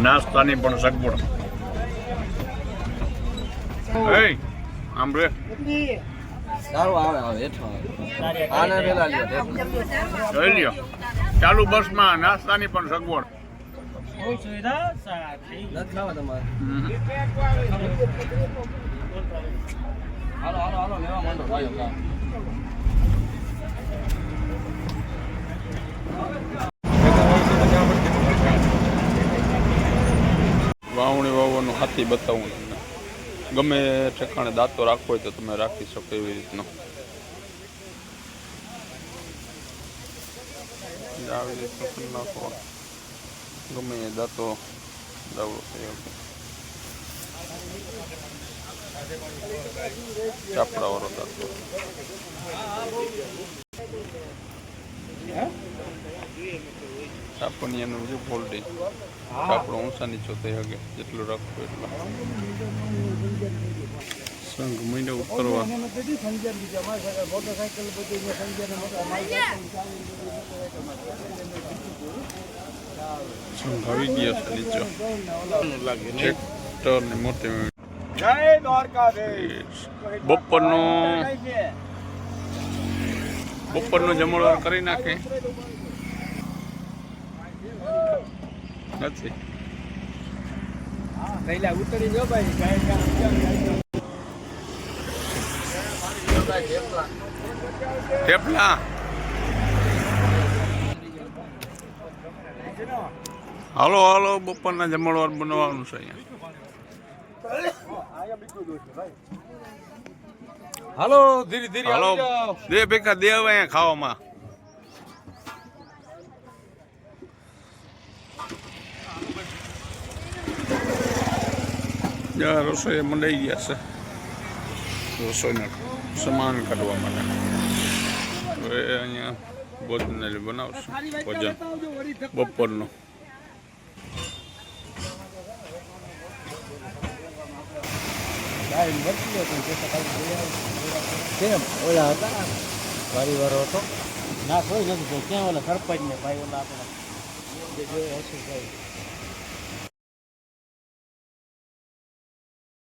નાસ્તાની પણ સગવડ. આમ રે જોઈ લ્યો, ચાલુ બસમાં નાસ્તાની પણ સગવડ. વાવણી વાવવાનું હાથી બતાવું તમને. ગમે ઠેકાણે દાંતો રાખવો હોય તો તમે રાખી શકો એવી રીતનો. આવી રીતનો કરી નાખો, ગમે એ દાંતો દાવડો થઈ શકે. ચાપડા વાળો દાંતો. ચાપડની એનું બીજું ફોલ્ડિંગ. ચાપડો ઊંચા નીચો થઈ શકે જેટલું રાખવું એટલું. સંઘ મહિને ઉતરવા સંઘ આવી ગયા છે નીચે. ટ્રેક્ટર ને મોટી બપોરનું જમણવાર કરી નાખે નથી. પહેલા ઉતરી જો ભાઈ. થેપલા હાલો હાલો, બપોરના જમણવાર બનાવવાનું છે અહીંયા. હાલો ધીરે ધીરે હાલો, દે ભેગા દે હવે અહીંયા ખાવામાં. રસોઈ મંડાઈ ગયા છે, રસોઈનો સામાન કાઢવા માટે. હવે અહીંયા ભોજન બનાવશું, ભોજન બપોરનું. કેમ ઓલા હતા પરિવારો હતો ના કોઈ નથી. ક્યાં ઓલા સરપંચ ને ભાઈ ઓલા આપણે